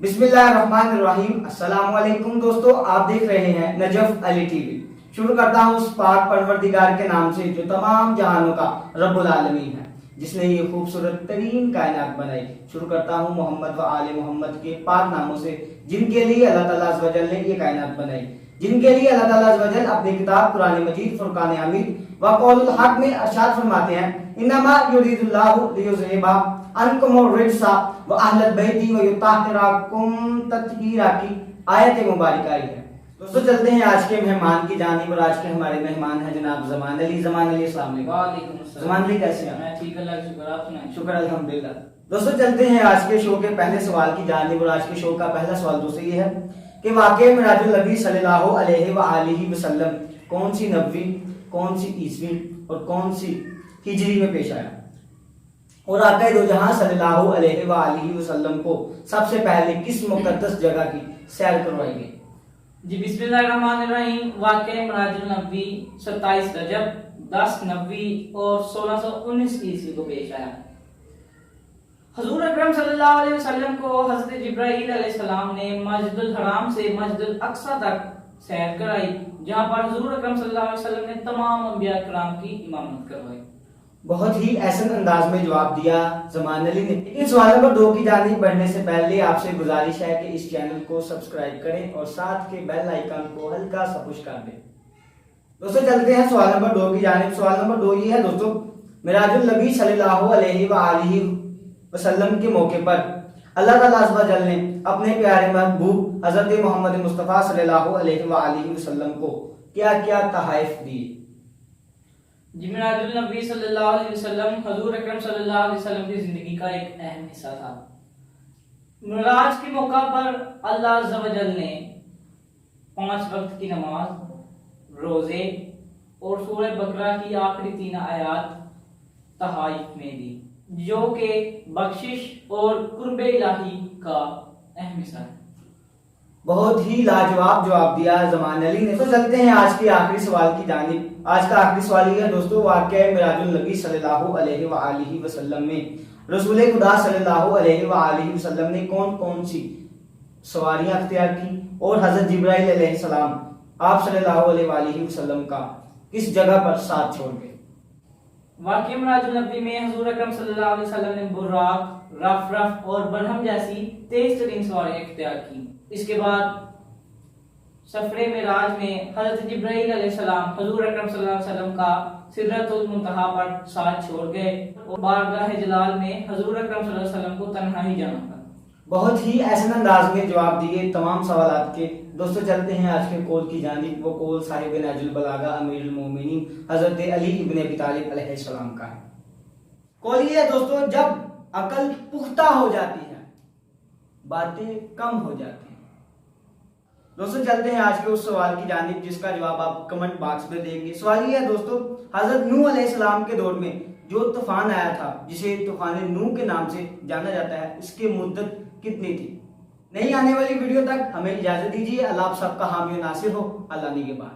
बिस्मिल्लाहिर्रहमानिर्रहीम। अस्सलाम वालेकुम दोस्तों, आप देख रहे हैं नजफ अली टीवी। शुरू करता हूँ उस पाक परवरदिगार के नाम से जो तमाम जहानों का रब्बुल आलमीन है, जिसने ये खूबसूरत तरीन कायनात बनाई। शुरू करता हूँ मोहम्मद व आले मोहम्मद के पाक नामों से, जिनके लिए अल्लाह ताला अज़्ज़ व जल ने ये कायनात बनाई, जिनके लिए अल्लाह ताला अज़्ज़ व जल अपनी किताब कुरान मजीद फुरकान हमीद व कौलुल हक में अरशाद फरमाते हैं, इन्नमा युरीदुल्लाहु लियुज़हिबा अन्कुमुर रिज्सा व अहलल बैति व युताहिराकुम तत्हीरा की आयत मुबारक आई है। दोस्तों चलते हैं आज के मेहमान की जानिब, और आज के हमारे मेहमान हैं जनाब ज़मान अली। ज़मान अली अस्सलाम वालेकुम। ज़मान अली कैसे हैं? मैं ठीक, अल्लाह का शुक्र, आप सुनाएं। शुक्र अल्हम्दुलिल्लाह। दोस्तों चलते हैं आज के शो के पहले सवाल की जानिब, और आज के शो का पहला सवाल दोस्तों ये है कि वाक़ई मिराजुल नबी सल्लल्लाहु अलैहि व आलिहि वसल्लम कौन सी नबवी, कौन सी ईस्वी और कौन सी हिजरी में पेश आया, और आक़ाए दो जहां सल्लल्लाहु अलैहि व आलिहि वसल्लम को सबसे पहले किस मुक़द्दस जगह की सैर करवाई गई? जी बिस्मिल्लाहिर्रहमानिर्रहीम। वाक़या मिराजुल नबी 27 रजब 10 नबी और 1619 ईस्वी को पेश आया। हुजूर अकरम सल्लल्लाहु अलैहि वसल्लम को हज़रत जिब्राईल अलैहिस्सलाम ने मस्जिदुल हराम से मस्जिदुल अक्सा तक सैर कराई, जहां पर हुजूर अकरम सल्लल्लाहु अलैहि वसल्लम ने तमाम अंबिया किराम की इमामत करवाई। बहुत ही ऐसे अंदाज में जवाब दिया ज़मान अली ने। इन सवाल नंबर 2 की जानिब बढ़ने से पहले आपसे गुजारिश है कि इस चैनल को सब्सक्राइब करें और साथ के बेल आइकन को हल्का सा पुश कर दें। दोस्तों चलते हैं सवाल नंबर 2 की जानिब। सवाल नंबर 2 ये है दोस्तों, मिराजुल नबी सल्लल्लाहु अलैहि व आलिहि वसल्लम के मौके पर अल्लाह ताला अज़्ज़ व जल ने अपने प्यारे महबूब हज़रत मोहम्मद मुस्तफ़ा सल्लल्लाहु अलैहि व आलिहि वसल्लम को क्या क्या तोहफ़े दिए? जी मिराजुल नबी सल्लल्लाहु अलैहि वसल्लम हुजूर अकरम सल्लल्लाहु अलैहि वसल्लम की जिंदगी का एक अहम हिस्सा था। मिराज के मौका पर अल्लाह अज़्ज़ व जल ने 5 वक्त की नमाज, रोजे और सूरह बकरा की आखिरी 3 आयत तोहफ़े में दी, जो कि बख्शिश और कुर्ब इलाही का अहम हिस्सा है। बहुत ही लाजवाब जवाब दिया ज़मान अली ने। तो चलते हैं आज के आखिरी सवाल की जानिब। आज का आखिरी सवाल ये है दोस्तों, वाक़या मिराजुल नबी सल्लल्लाहु अलैहि व आलिहि वसल्लम में रसूल खुदा सल्लल्लाहु अलैहि व आलिहि वसल्लम ने कौन कौन सी सवारियां अख्तियार की, और हज़रत जिब्राईल अलैहिस्सलाम आप सल्लल्लाहु अलैहि व आलिहि वसल्लम का किस जगह पर साथ छोड़ गए? वाक़या मिराजुल नबी में हुजूर अकरम सल्लल्लाहु अलैहि वसल्लम ने बुर्राक, रफ और बरहम जैसी तेज तरीन सवारियां इख्तियार की। इसके बाद सफरे मिराज में हज़रत जिब्राईल अलैहिस्सलाम हुजूर अकरम सल्लल्लाहु अलैहि वसल्लम का सिदरतुल मुंतहा पर साथ छोड़ गए, और बारगाह जलाल में हुजूर अकरम सल्लल्लाहु अलैहि वसल्लम को तन्हा ही जाना पड़ा। बहुत ही ऐसे अंदाज में जवाब दिए तमाम सवालात के। दोस्तों चलते हैं आज के कौल की जानिब। वो कौल साहिब नहजुल बलागा अमीरुल मोमिनीन हज़रत अली इब्न अबी तालिब अलैहिस्सलाम का है। कौल ये है दोस्तों, जब अकल पुख्ता हो जाती है बातें कम हो जाती हैं। दोस्तों चलते हैं आज के उस सवाल की जानिब जिसका जवाब आप कमेंट बॉक्स में देंगे। सवाल ये है दोस्तों, हज़रत नूह अलैहिस्सलाम के दौर में जो तूफान आया था, जिसे तूफान नूह के नाम से जाना जाता है, उसकी मुद्दत कितनी थी? नई आने वाली वीडियो तक हमें इजाजत दीजिए। अल्लाह आप सबका हामी और नासिर हो। अल्लाह निगहबान।